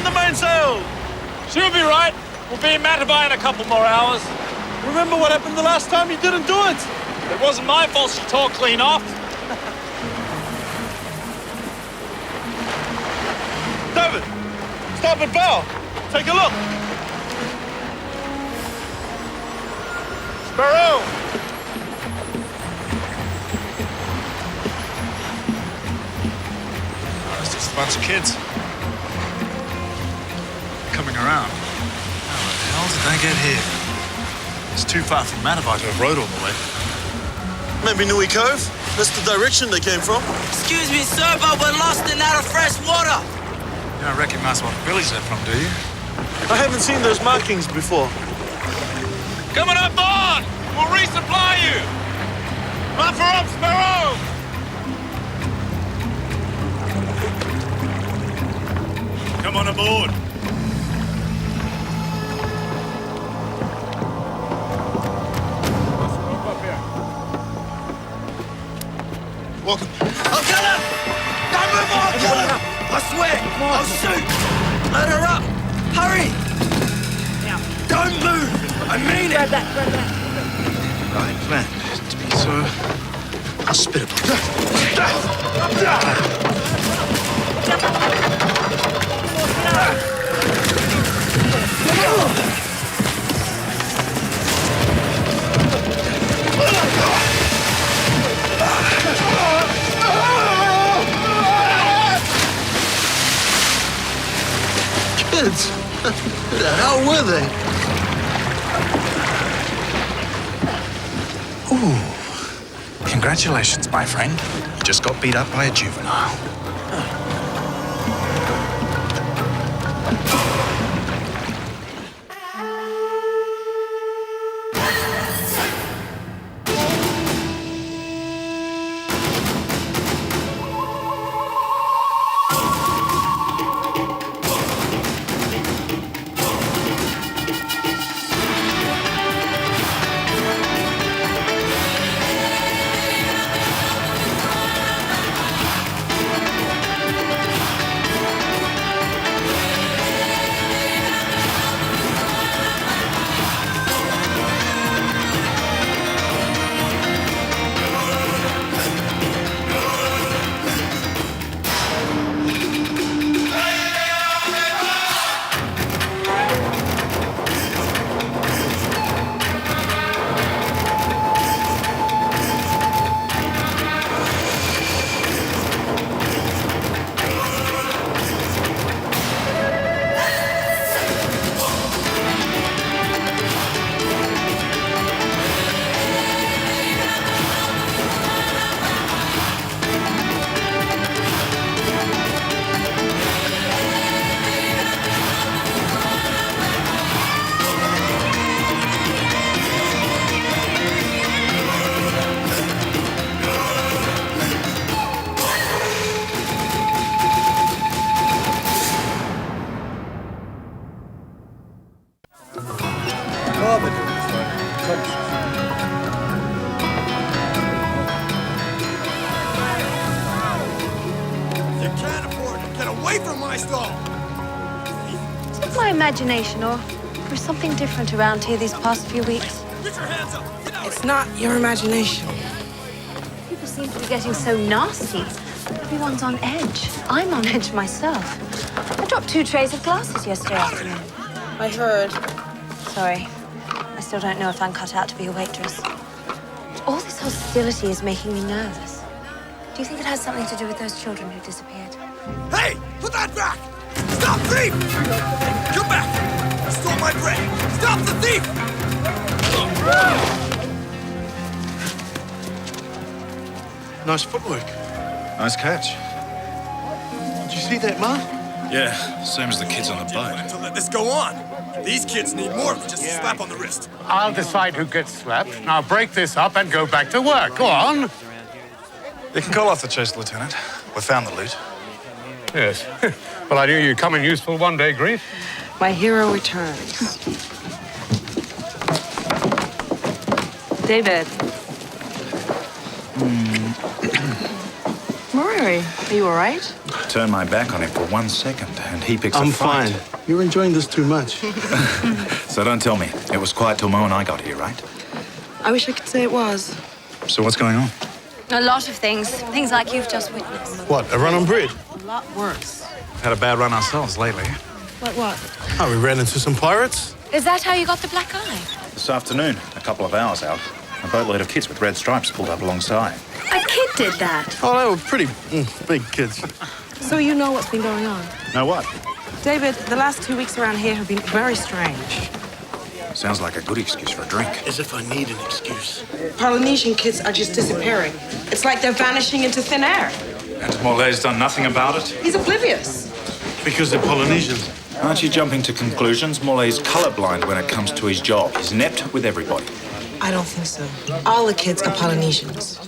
the mainsail! She'll be right. We'll be in Matavai in a couple more hours. Remember what happened the last time you didn't do it? It wasn't my fault she tore clean off. David, stop at bow. Take a look. Sparrow! It's just a bunch of kids. Coming around. How the hell did they get here? It's too far from Matavai to have rode all the way. Maybe Nui Cove? That's the direction they came from. Excuse me, sir, but we're lost and out of fresh water. You don't recognize what village they're from, do you? I haven't seen those markings before. Coming up on! We'll resupply you! Buffer up, Sparrow! Come on aboard. Welcome. I'll kill him! Don't move or I'll kill him! I swear! I'll shoot! Let her up! Hurry! Don't move! I mean it! Grab that. Right, plan to be so hospitable. Kids, who the hell were they? Ooh. Congratulations, my friend. You just got beat up by a juvenile. You can't afford it. Get away from my stall! Is it my imagination, or there's something different around here these past few weeks? Get your hands up! Get out! It's not your imagination. People seem to be getting so nasty. Everyone's on edge. I'm on edge myself. I dropped 2 trays of glasses yesterday afternoon. I heard. Sorry. I still don't know if I'm cut out to be a waitress. All this hostility is making me nervous. Do you think it has something to do with those children who disappeared? Hey! Put that back! Stop thief! Come back! You stole my bread! Stop the thief! Nice footwork. Nice catch. Did you see that, Ma? Yeah, same as the kids on the boat. To let this go on. These kids need more than just a slap on the wrist. I'll decide who gets slapped. Now break this up and go back to work. Go on. You can call off the chase, Lieutenant. We found the loot. Yes. Well, I knew you'd come in useful one day, Grief. My hero returns. David. Murray, are you all right? turn my back on him for 1 second, and he picks I'm a fight. fine. You're enjoying this too much. So don't tell me. It was quiet till Mo and I got here, right? I wish I could say it was. So what's going on? A lot of things. Things like you've just witnessed. What, a run on Brid? A lot worse. Had a bad run ourselves lately. Like what? Oh, we ran into some pirates? Is that how you got the black eye? This afternoon, a couple of hours out, a boatload of kids with red stripes pulled up alongside. A kid did that. Oh, they were pretty big kids. So you know what's been going on. Know what? David, the last 2 weeks around here have been very strange. Sounds like a good excuse for a drink. As if I need an excuse. Polynesian kids are just disappearing. It's like they're vanishing into thin air. And Morlae's done nothing about it? He's oblivious. Because they're Polynesians. Aren't you jumping to conclusions? Morlae's colorblind when it comes to his job. He's inept with everybody. I don't think so. All the kids are Polynesians.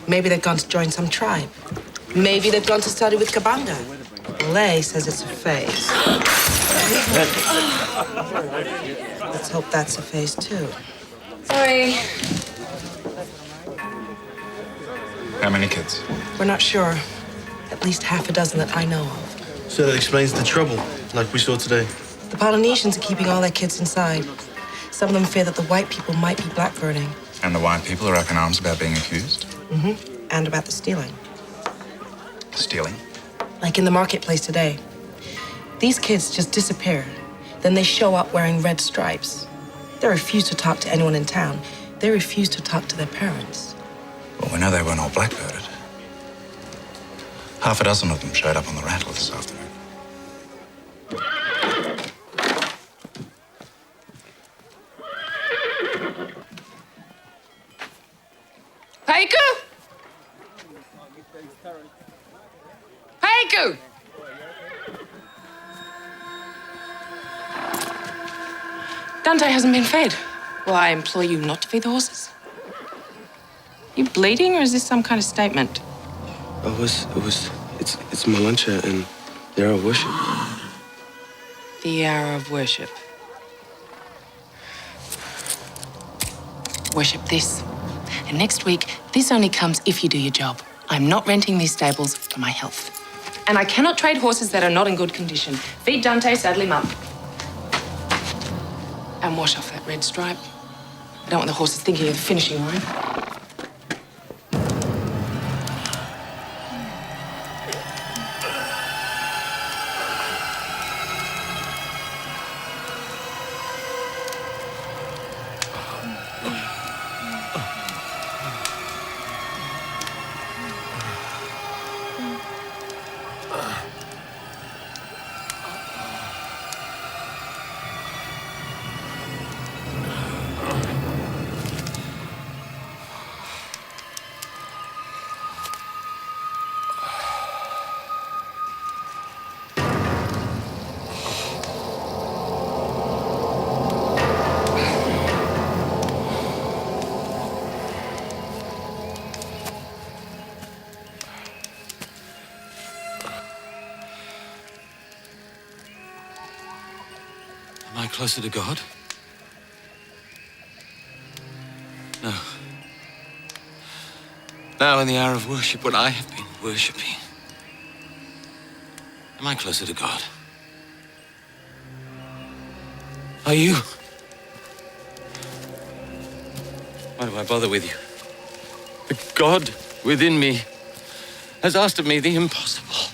Maybe they've gone to join some tribe. Maybe they've gone to study with Kabanga. Morlae says it's a phase. Let's hope that's a phase too. Sorry. How many kids? We're not sure. At least half a dozen that I know of. So that explains the trouble, like we saw today. The Polynesians are keeping all their kids inside. Some of them fear that the white people might be blackbirding. And the white people are up in arms about being accused? And about the stealing. Stealing? Like in the marketplace today. These kids just disappear. Then they show up wearing red stripes. They refuse to talk to anyone in town. They refuse to talk to their parents. Well, we know they weren't all blackbirded. Half a dozen of them showed up on the Rattler this afternoon. Peiku? Peiku! Dante hasn't been fed. Well, I implore you not to feed the horses. You bleeding, or is this some kind of statement? It's Malancha and the hour of worship. The hour of worship. Worship this. And next week, this only comes if you do your job. I'm not renting these stables for my health. And I cannot trade horses that are not in good condition. Feed Dante, saddle him up. And wash off that red stripe. I don't want the horses thinking of the finishing line. Am I closer to God? No. Now, in the hour of worship, when I have been worshipping, am I closer to God? Are you? Why do I bother with you? The God within me has asked of me the impossible.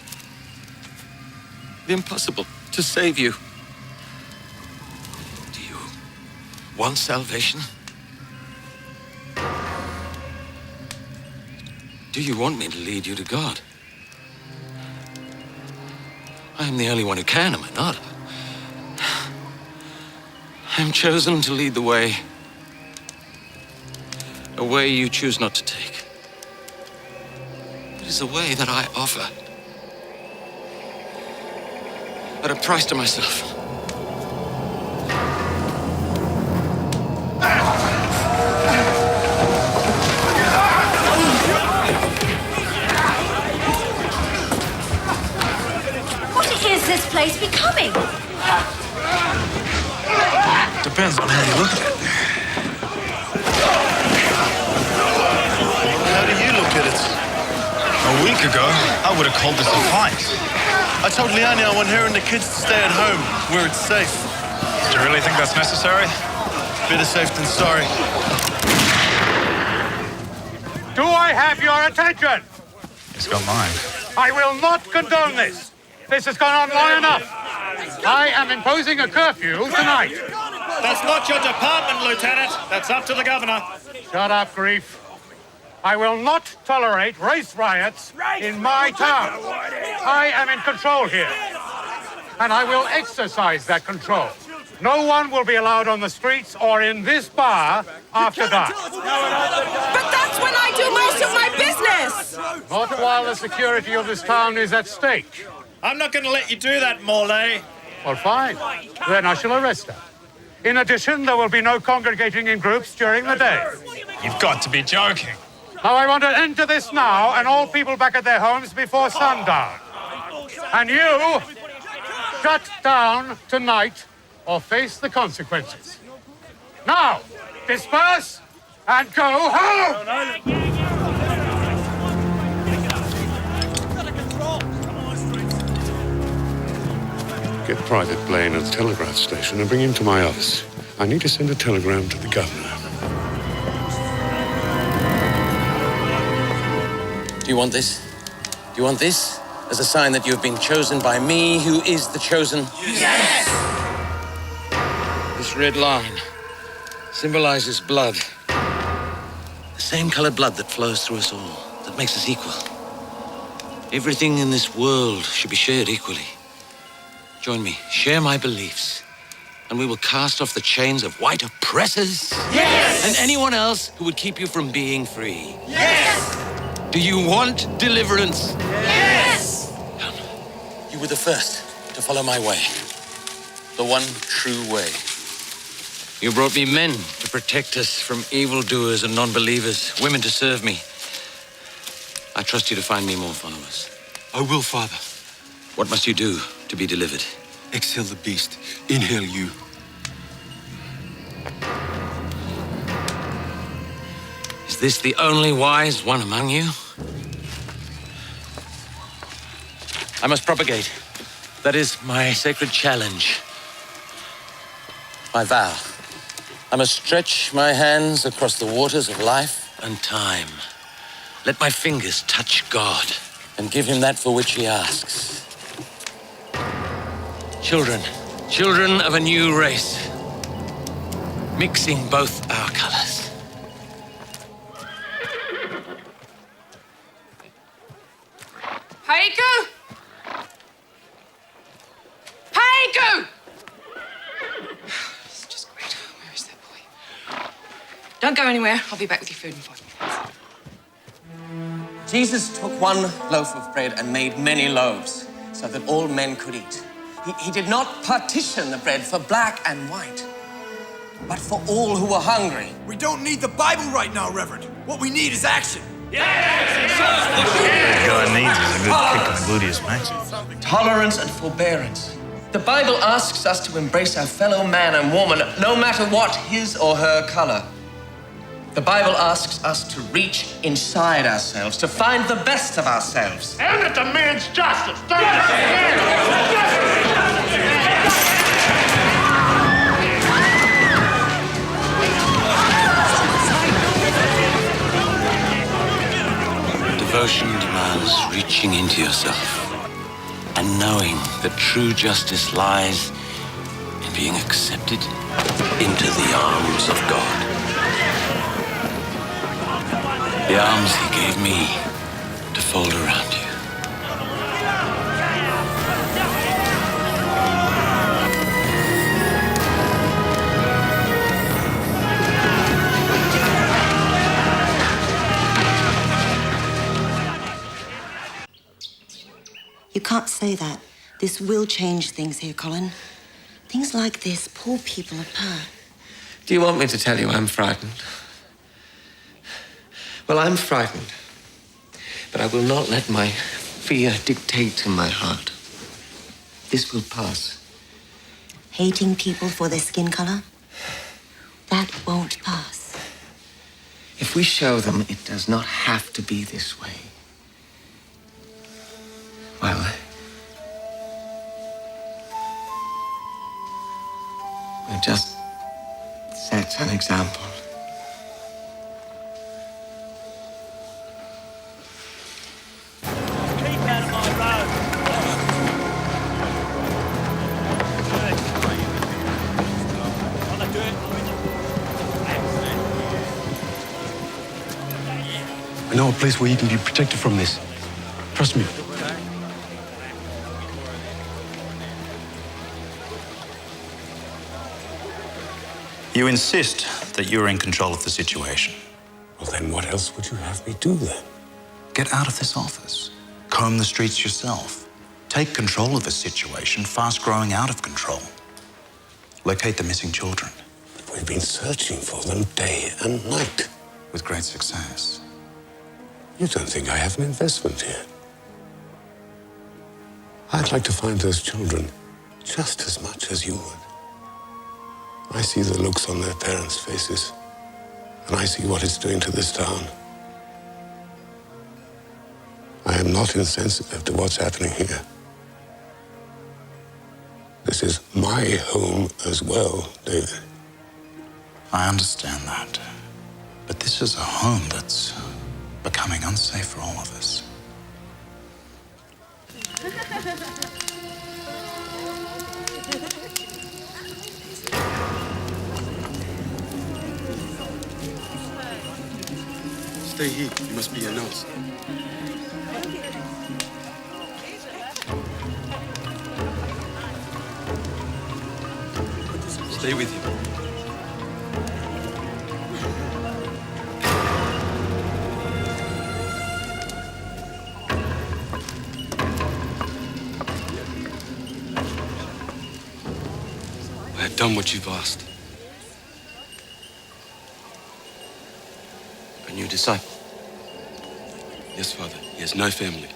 The impossible to save you. Want salvation? Do you want me to lead you to God? I am the only one who can, am I not? I am chosen to lead the way. A way you choose not to take. It is a way that I offer. At a price to myself. This place becoming? Depends on how you look at it. How do you look at it? A week ago, I would have called this a fight. I told Liane I want her and the kids to stay at home, where it's safe. Do you really think that's necessary? Better safe than sorry. Do I have your attention? He's got mine. I will not condone this. This has gone on long enough. I am imposing a curfew tonight. That's not your department, Lieutenant. That's up to the governor. Shut up, Grief. I will not tolerate race riots in my town. I am in control here, and I will exercise that control. No one will be allowed on the streets or in this bar after dark. But that's when I do most of my business! Not while the security of this town is at stake. I'm not going to let you do that, Morley. Well, fine. Then I shall arrest her. In addition, there will be no congregating in groups during the day. You've got to be joking. Now, I want an end to this now, and all people back at their homes before sundown. And you, shut down tonight or face the consequences. Now, disperse and go home! Get Private Blaine at the telegraph station and bring him to my office. I need to send a telegram to the governor. Do you want this? Do you want this as a sign that you have been chosen by me, who is the chosen? Yes! This red line symbolizes blood. The same colored blood that flows through us all, that makes us equal. Everything in this world should be shared equally. Join me, share my beliefs, and we will cast off the chains of white oppressors. Yes! And anyone else who would keep you from being free. Yes! Do you want deliverance? Yes! Come. You were the first to follow my way. The one true way. You brought me men to protect us from evildoers and non-believers, women to serve me. I trust you to find me more followers. I will, Father. What must you do to be delivered? Exhale the beast. Inhale you. Is this the only wise one among you? I must propagate. That is my sacred challenge. My vow. I must stretch my hands across the waters of life and time. Let my fingers touch God and give him that for which he asks. Children of a new race, mixing both our colors. Haiku! Haiku! It's just great. Where is that boy? Don't go anywhere. I'll be back with your food in 5 minutes. Jesus took one loaf of bread and made many loaves so that all men could eat. He did not partition the bread for black and white, but for all who were hungry. We don't need the Bible right now, Reverend. What we need is action. What God needs is a good kick on the gluteus maximus. Tolerance and forbearance. The Bible asks us to embrace our fellow man and woman, no matter what his or her color. The Bible asks us to reach inside ourselves, to find the best of ourselves. And it demands justice. Devotion demands reaching into yourself and knowing that true justice lies in being accepted into the arms of God. The arms he gave me to fold around you. You can't say that. This will change things here, Colin. Things like this pull people apart. Do you want me to tell you I'm frightened? Well, I'm frightened, but I will not let my fear dictate to my heart. This will pass. Hating people for their skin color? That won't pass. If we show them it does not have to be this way, well, just set an example. I know a place where you can be protected from this. Trust me. You insist that you're in control of the situation. Well, then what else would you have me do then? Get out of this office. Comb the streets yourself. Take control of the situation, fast growing out of control. Locate the missing children. But we've been searching for them day and night. With great success. You don't think I have an investment here? I'd like to find those children just as much as you would. I see the looks on their parents' faces, and I see what it's doing to this town. I am not insensitive to what's happening here. This is my home as well, David. I understand that. But this is a home that's becoming unsafe for all of us. Stay here. You must be a nurse. Stay with you. I have done what you've asked. A new disciple? Yes, Father. He has no family.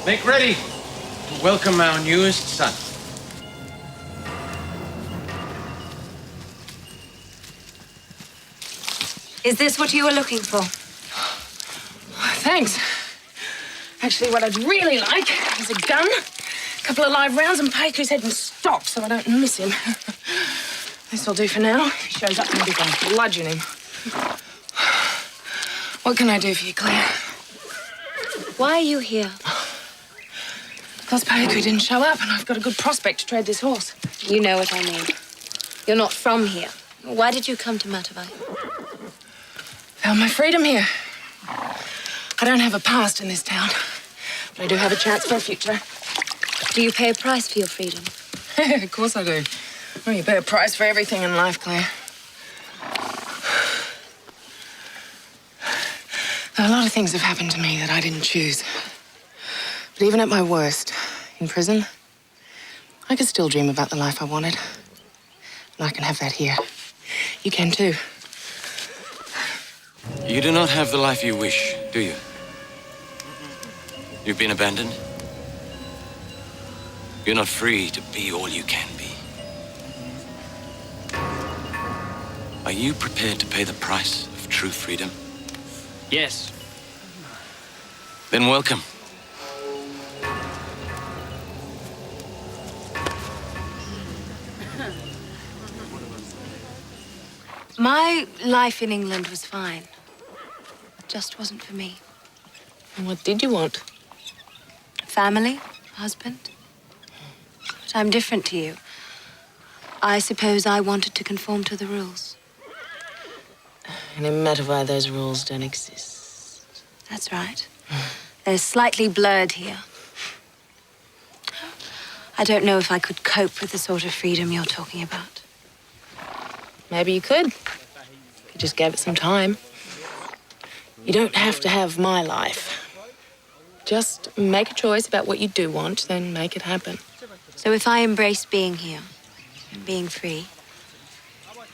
Make ready to welcome our newest son. Is this what you were looking for? Thanks. Actually, what I'd really like is a gun, a couple of live rounds, and Pike whose head and stop so I don't miss him. This'll do for now. If he shows up, maybe I'll bludgeon him. What can I do for you, Claire? Why are you here? Because Paiku didn't show up, and I've got a good prospect to trade this horse. You know what I mean. You're not from here. Why did you come to Matavai? Found my freedom here. I don't have a past in this town, but I do have a chance for a future. Do you pay a price for your freedom? Of course I do. Well, you pay a price for everything in life, Claire. A lot of things have happened to me that I didn't choose. But even at my worst, in prison, I could still dream about the life I wanted. And I can have that here. You can too. You do not have the life you wish, do you? You've been abandoned. You're not free to be all you can be. Are you prepared to pay the price of true freedom? Yes. Then welcome. My life in England was fine. It just wasn't for me. And what did you want? Family, husband. But I'm different to you. I suppose I wanted to conform to the rules. And in Matavai, those rules don't exist. That's right. They're slightly blurred here. I don't know if I could cope with the sort of freedom you're talking about. Maybe you could. If you just gave it some time. You don't have to have my life. Just make a choice about what you do want, then make it happen. So if I embrace being here and being free,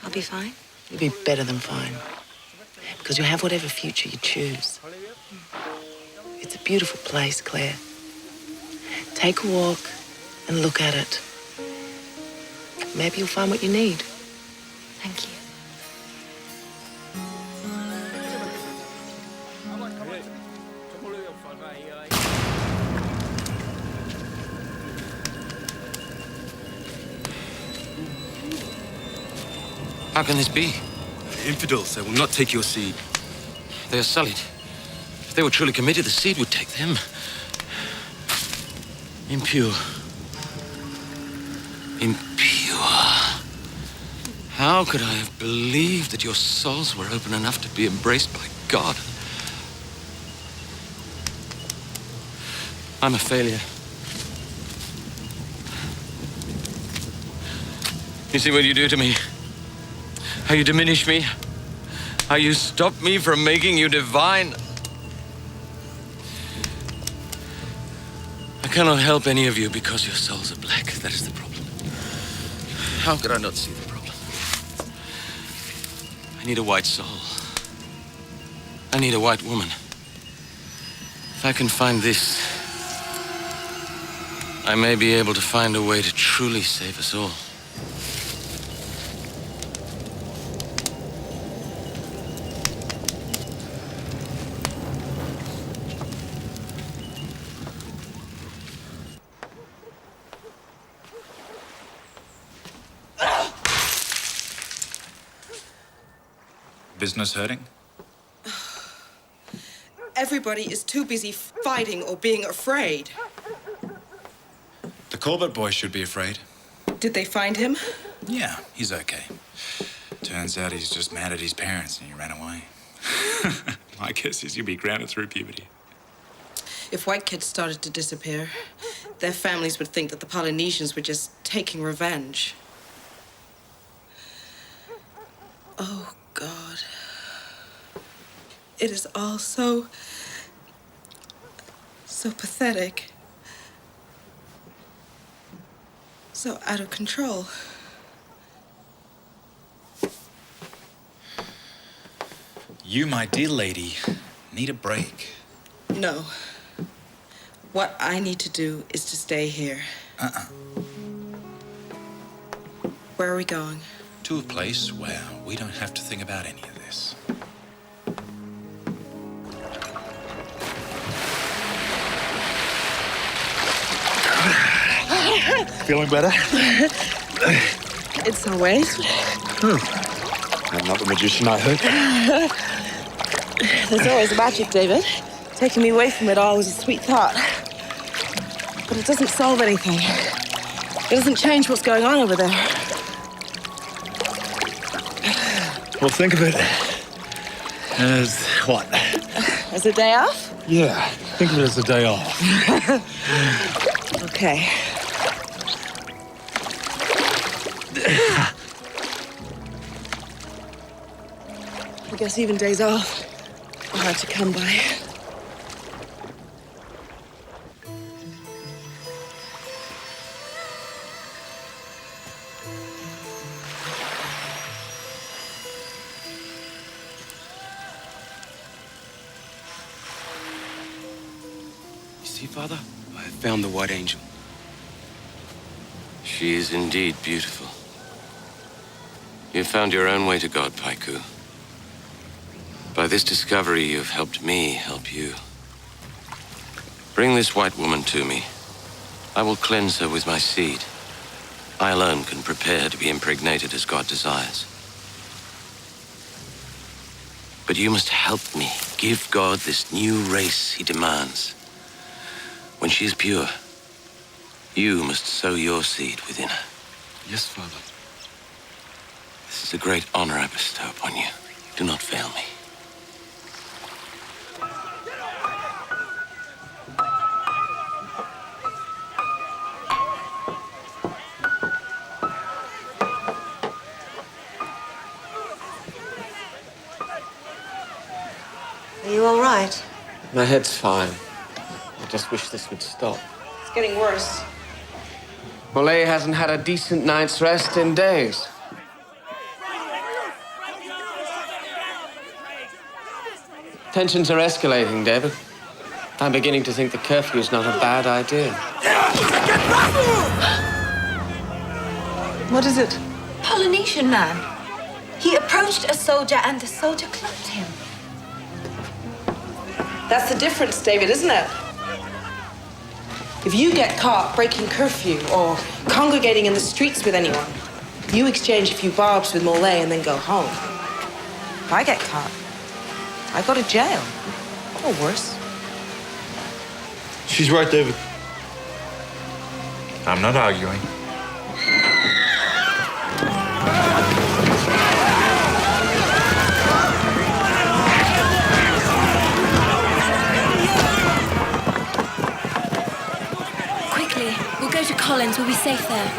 I'll be fine? You'll be better than fine. Because you'll have whatever future you choose. It's a beautiful place, Claire. Take a walk and look at it. Maybe you'll find what you need. Thank you. How can this be? Infidels, they will not take your seed. They are sullied. If they were truly committed, the seed would take them. Impure. Impure. How could I have believed that your souls were open enough to be embraced by God? I'm a failure. You see what you do to me? How you diminish me? How you stop me from making you divine? I cannot help any of you because your souls are black. That is the problem. How could I not see the problem? I need a white soul. I need a white woman. If I can find this, I may be able to find a way to truly save us all. Business hurting? Everybody is too busy fighting or being afraid. The Corbett boy should be afraid. Did they find him? Yeah, he's okay. Turns out he's just mad at his parents and he ran away. My guess is you'll be grounded through puberty. If white kids started to disappear, their families would think that the Polynesians were just taking revenge. Oh, God. It is all so pathetic. So out of control. You, my dear lady, need a break. No. What I need to do is to stay here. Where are we going? To a place where we don't have to think about any of this. Feeling better? It's always. I'm not the magician I heard. There's always a magic, David. Taking me away from it all was a sweet thought. But it doesn't solve anything. It doesn't change what's going on over there. Well, think of it as what? As a day off? Yeah, think of it as a day off. Okay. I guess even days off are hard to come by. You see, Father? I have found the White Angel. She is indeed beautiful. You found your own way to God, Paiku. By this discovery, you have helped me help you. Bring this white woman to me. I will cleanse her with my seed. I alone can prepare to be impregnated as God desires. But you must help me give God this new race he demands. When she is pure, you must sow your seed within her. Yes, Father. This is a great honor I bestow upon you. Do not fail me. Are you all right? My head's fine. I just wish this would stop. It's getting worse. Molay hasn't had a decent night's rest in days. Tensions are escalating, David. I'm beginning to think the curfew's not a bad idea. What is it? Polynesian man. He approached a soldier and the soldier clubbed him. That's the difference, David, isn't it? If you get caught breaking curfew or congregating in the streets with anyone, you exchange a few barbs with Molay and then go home. If I get caught, I go to jail. Or worse. She's right, David. I'm not arguing. Quickly, we'll go to Collins. We'll be safe there.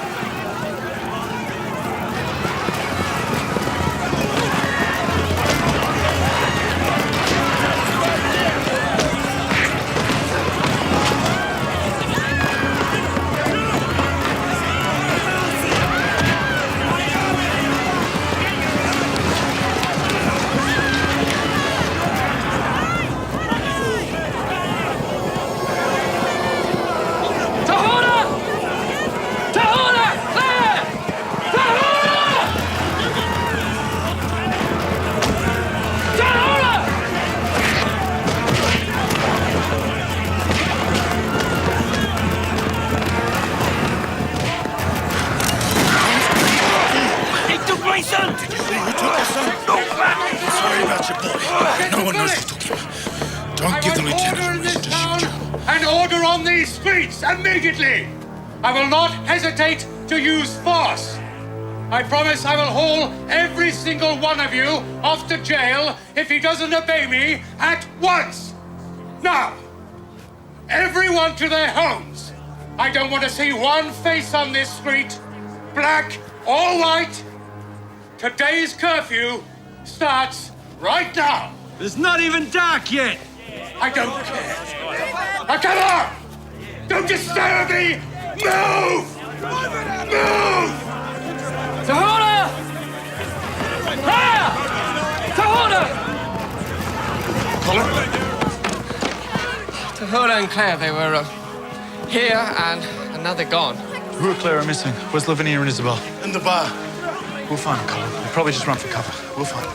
No one knows who took him. Don't give the lieutenant a reason to shoot you. An order on these streets immediately! I will not hesitate to use force. I promise I will haul every single one of you off to jail if he doesn't obey me at once. Now, everyone to their homes. I don't want to see one face on this street, black or white. Today's curfew starts right now. It's not even dark yet. I don't care. Now come on! Don't disturb me! Move! Move! Tahuna! Claire! Tahuna! Tahuna and Claire, they were here and now they're gone. Who are Claire missing? Where's Lavinia and Isabel? In the bar. We'll find them, Colin. They'll probably just run for cover. We'll find them.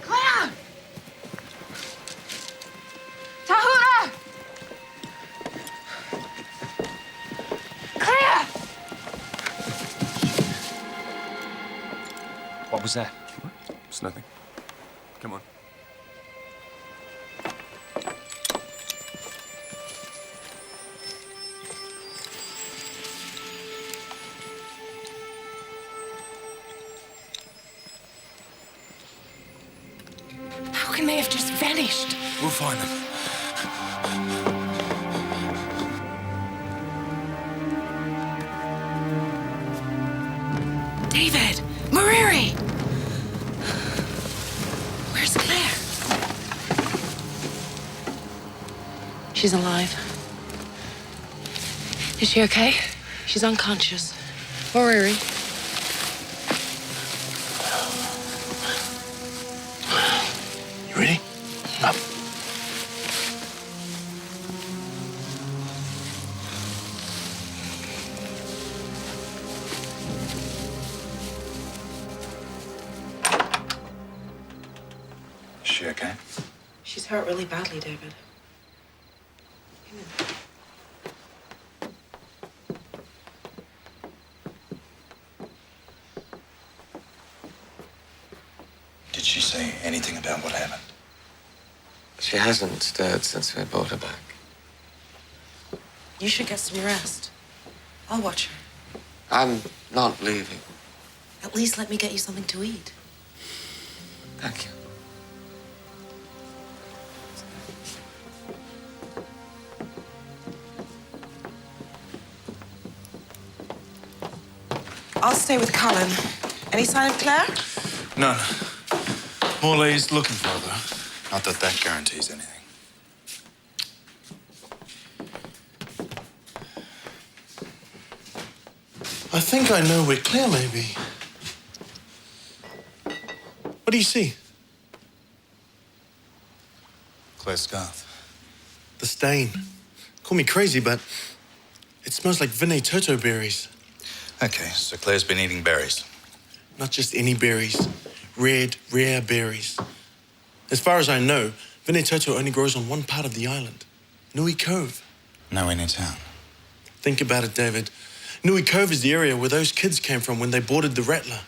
Claire! Tahuna! Claire! What was that? It's nothing. Come on. How can they have just vanished? We'll find them. David! Mariri! Where's Claire? She's alive. Is she okay? She's unconscious. Mariri. You ready? Up. Is she okay? She's hurt really badly, David. Did she say anything about what happened? She hasn't stirred since we brought her back. You should get some rest. I'll watch her. I'm not leaving. At least let me get you something to eat. Thank you. I'll stay with Colin. Any sign of Claire? None. Morley's looking for her, though. Not that that guarantees anything. I think I know where Claire may be. What do you see? Claire scarf. The stain. Call me crazy, but it smells like Vinay Toto berries. Okay, so Claire's been eating berries. Not just any berries. Red, rare berries. As far as I know, Vinay Toto only grows on one part of the island. Nui Cove. Nowhere near town. Think about it, David. Nui Cove is the area where those kids came from when they boarded the Rattler.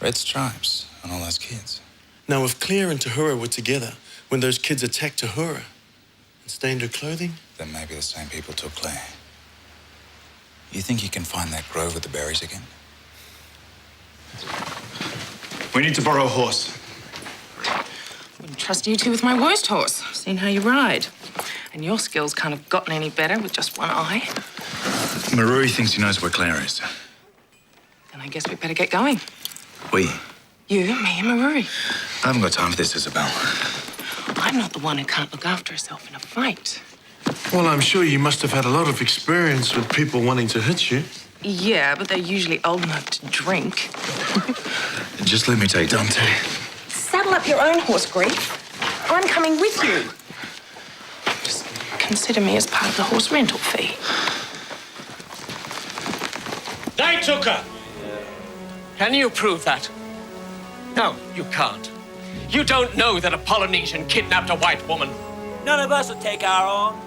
Red stripes on all those kids. Now, if Claire and Tahura were together when those kids attacked Tahura and stained her clothing... Then maybe the same people took Claire. You think you can find that grove with the berries again? We need to borrow a horse. Wouldn't trust you two with my worst horse. I've seen how you ride. And your skills can't have gotten any better with just one eye. Marui thinks he knows where Claire is. Then I guess we better get going. We? You, me, and Marui. I haven't got time for this, Isabel. I'm not the one who can't look after herself in a fight. Well, I'm sure you must have had a lot of experience with people wanting to hit you. Yeah, but they're usually old enough to drink. Just let me take Dante. Saddle up your own horse, Grief. I'm coming with you. Just consider me as part of the horse rental fee. They took her! Can you prove that? No, you can't. You don't know that a Polynesian kidnapped a white woman. None of us will take our own.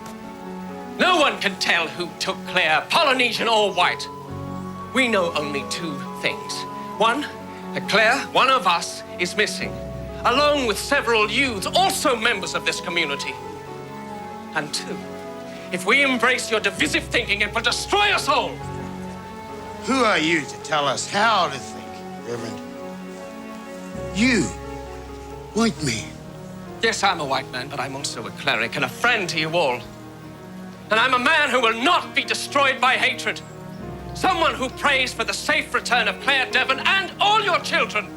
No one can tell who took Claire, Polynesian or white. We know only two things. One, that Claire, one of us, is missing, along with several youths, also members of this community. And two, if we embrace your divisive thinking, it will destroy us all. Who are you to tell us how to think, Reverend? You, white man. Yes, I'm a white man, but I'm also a cleric and a friend to you all. And I'm a man who will not be destroyed by hatred. Someone who prays for the safe return of Claire Devon and all your children.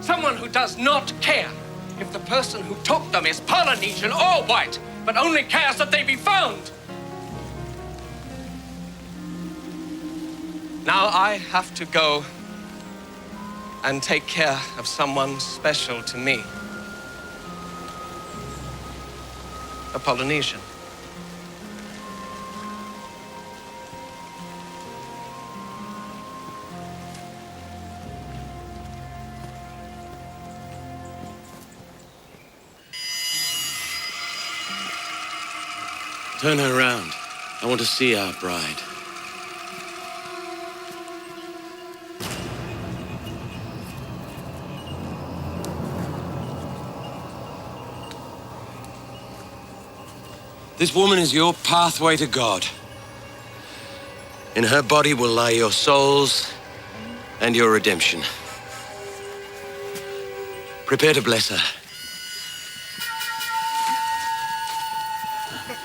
Someone who does not care if the person who took them is Polynesian or white, but only cares that they be found. Now I have to go and take care of someone special to me. A Polynesian. Turn her around. I want to see our bride. This woman is your pathway to God. In her body will lie your souls and your redemption. Prepare to bless her.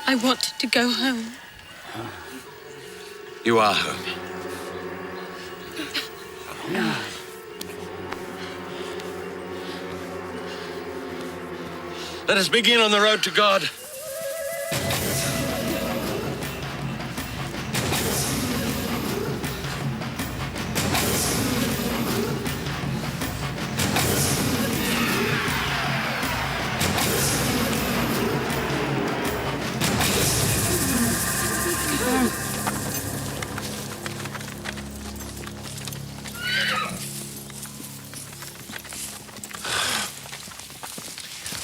I want to go home. You are home. Let us begin on the road to God.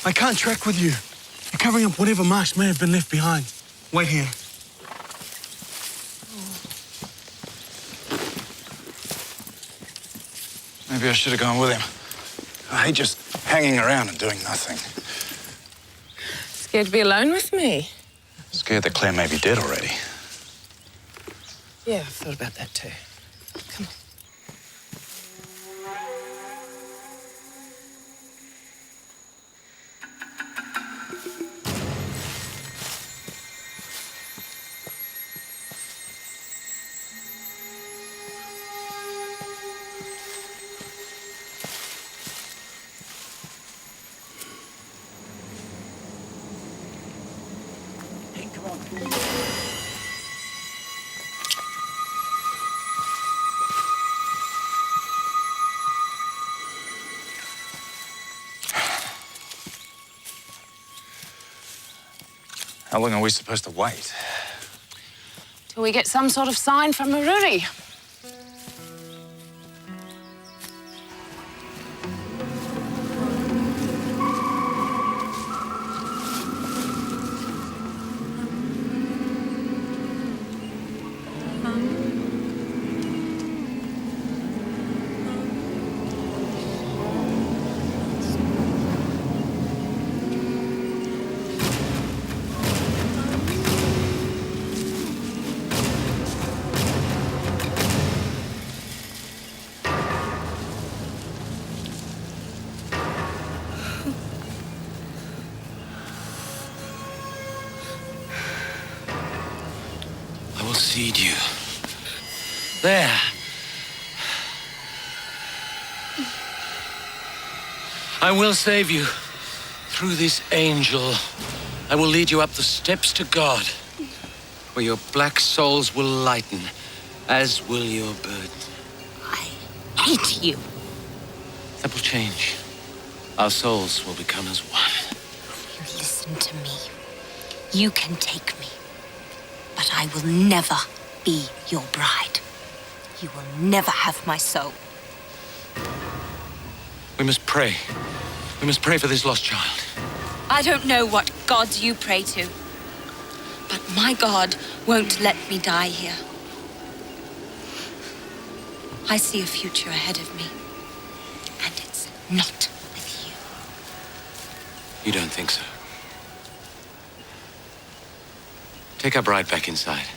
I can't trek with you. You're covering up whatever marks may have been left behind. Wait here. Maybe I should have gone with him. I hate just hanging around and doing nothing. Scared to be alone with me? Scared that Claire may be dead already. Yeah, I've thought about that too. Come on. How long are we supposed to wait? Till we get some sort of sign from Maruri. I will seed you. There. I will save you. Through this angel, I will lead you up the steps to God, where your black souls will lighten, as will your burden. I hate you. That will change. Our souls will become as one. You listen to me. You can take me. But I will never be your bride. You will never have my soul. We must pray. We must pray for this lost child. I don't know what gods you pray to, but my God won't let me die here. I see a future ahead of me, and it's not with You don't think so? Take our bride back inside.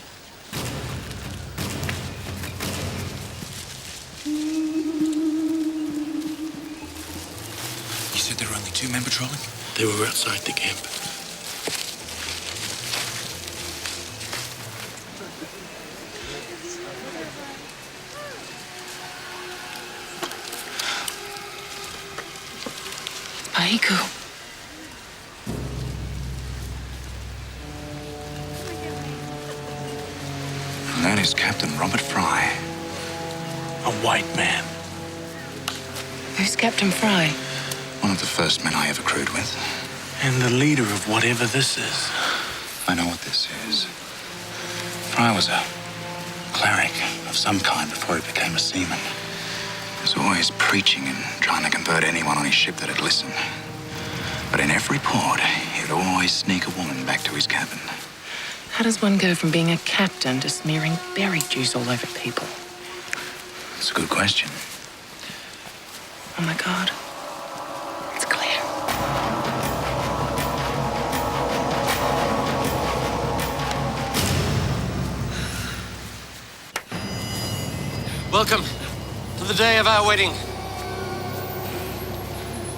You said there were only 2 men patrolling? They were outside the camp. Aiku. And that is Captain Robert Fry. A white man. Who's Captain Fry? One of the first men I ever crewed with. And the leader of whatever this is. I know what this is. Fry was a cleric of some kind before he became a seaman. He was always preaching and trying to convert anyone on his ship that'd listen. But in every port, he'd always sneak a woman back to his cabin. How does one go from being a captain to smearing berry juice all over people? It's a good question. Oh my God. It's clear. Welcome to the day of our wedding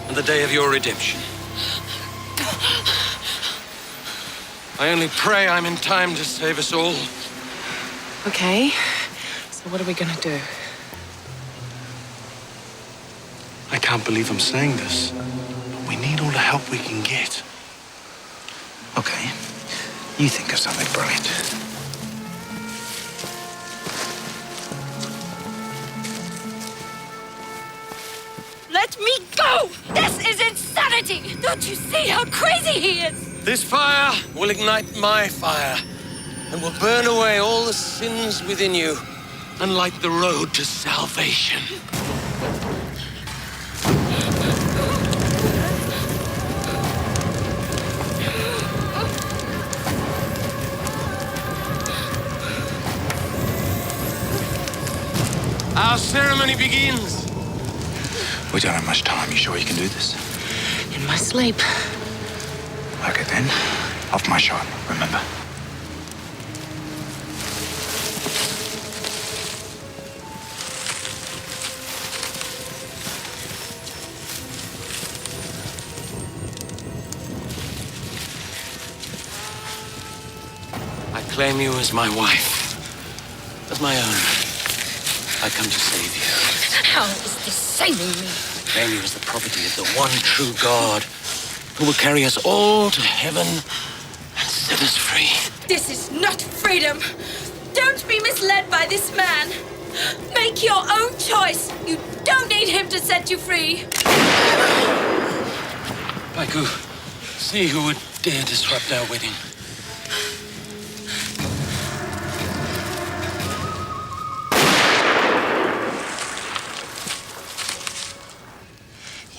and the day of your redemption. I only pray I'm in time to save us all. Okay. So what are we gonna do? I can't believe I'm saying this, but we need all the help we can get. Okay. You think of something brilliant. Let me go! This is insanity! Don't you see how crazy he is? This fire will ignite my fire and will burn away all the sins within you and light the road to salvation. Our ceremony begins. We don't have much time. You sure you can do this? In my sleep. Okay, then. Off my shot, remember? I claim you as my wife, as my own. I come to save you. How is this saving me? I claim you as the property of the one true God, who will carry us all to heaven and set us free. This is not freedom. Don't be misled by this man. Make your own choice. You don't need him to set you free. Paiku, see who would dare disrupt our wedding.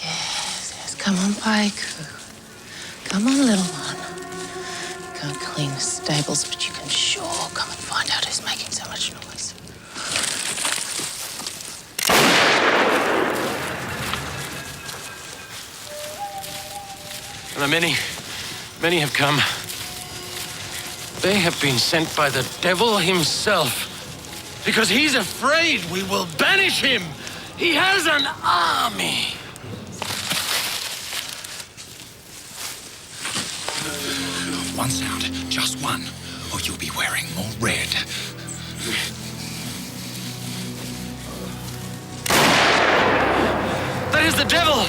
Yes, come on, Paiku. Come on, little one. You can't clean the stables, but you can sure come and find out who's making so much noise. And many have come. They have been sent by the devil himself. Because he's afraid we will banish him. He has an army. One sound, just one, or you'll be wearing more red. That is the devil,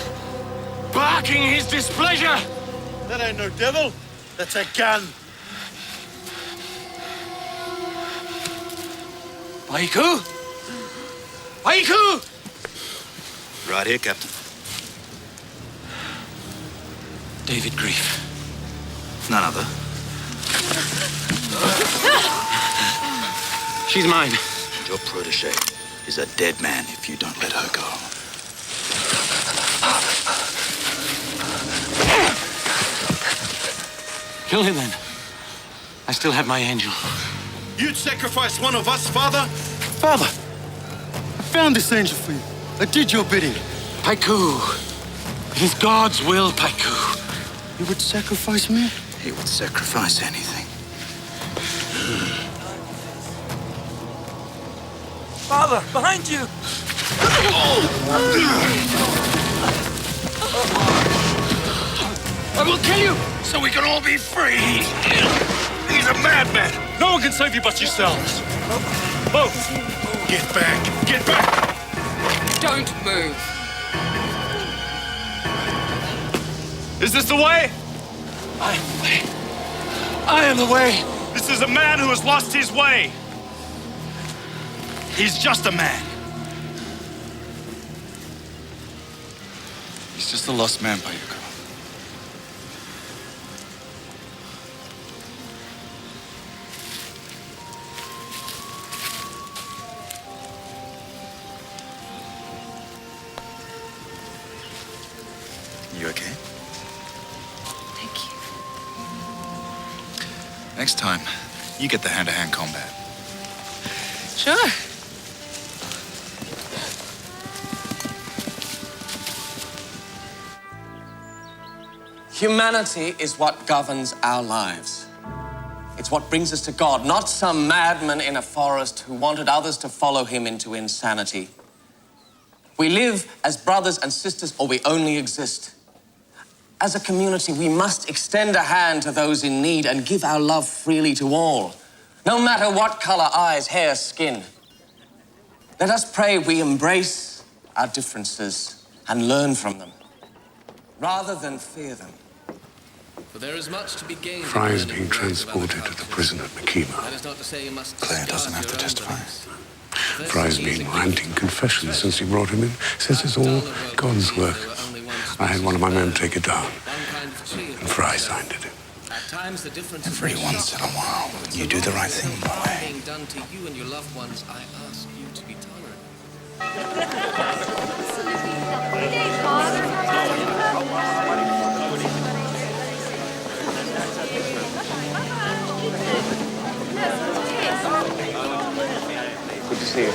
barking his displeasure. That ain't no devil. That's a gun. Paiku? Paiku! Right here, Captain. David Grief. None other. She's mine. Your protege is a dead man if you don't let her go. Kill him then. I still have my angel. You'd sacrifice one of us, Father? Father, I found this angel for you. I did your bidding. Paiku. It is God's will, Paiku. You would sacrifice me? He would sacrifice anything. Father, behind you! I will kill you so we can all be free. He's a madman. No one can save you but yourselves. Both. Get back! Get back! Don't move. Is this the way? I am the way. I am the way. This is a man who has lost his way. He's just a man. He's just a lost man, Paiku. You okay? Thank you. Next time, you get the hand-to-hand combat. Sure. Humanity is what governs our lives. It's what brings us to God, not some madman in a forest who wanted others to follow him into insanity. We live as brothers and sisters, or we only exist. As a community, we must extend a hand to those in need and give our love freely to all, no matter what color, eyes, hair, skin. Let us pray we embrace our differences and learn from them, rather than fear them. For there is much to be gained. Fry is being transported to the prison at Makima. That is not to say you must Claire doesn't have to testify. Fry's been ranting confessions since he brought him in. Says it's all God's work. I had one of my men take it down, and Fry signed it. Every once in a while, you do the right thing, boy. being done to you and your loved ones, I ask you to be tolerant. Good to see you.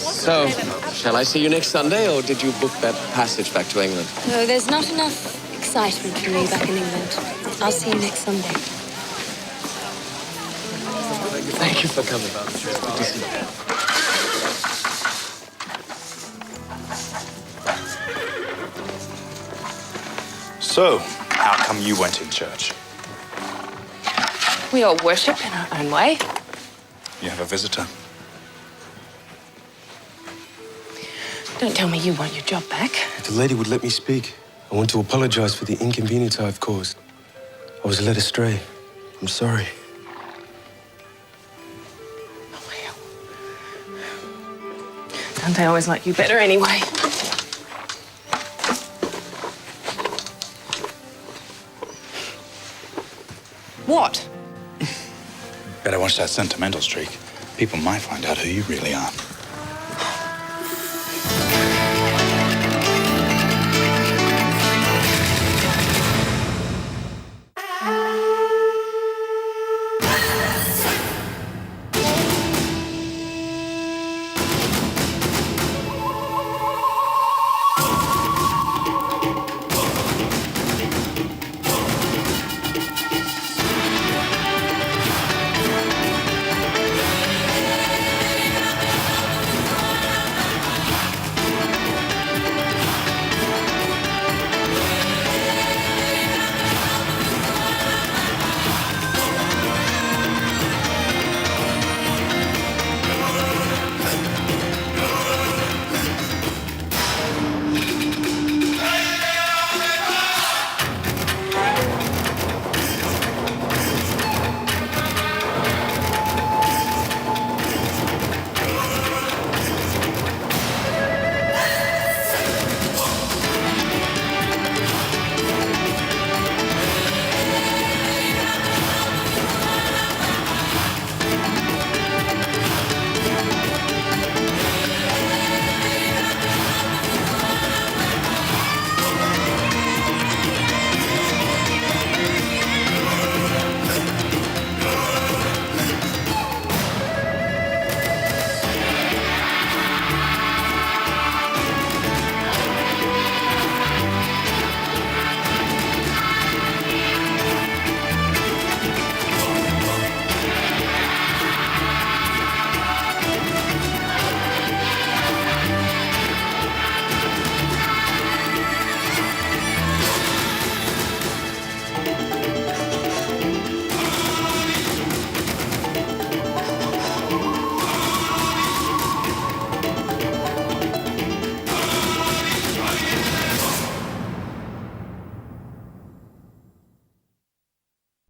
So, shall I see you next Sunday, or did you book that passage back to England? No, there's not enough excitement for me back in England. I'll see you next Sunday. Thank you for coming. Good to see you. So, how come you weren't in church? We all worship in our own way. You have a visitor. Don't tell me you want your job back. If the lady would let me speak, I want to apologize for the inconvenience I've caused. I was led astray. I'm sorry. Don't they always like you better anyway? What? Better watch that sentimental streak. People might find out who you really are.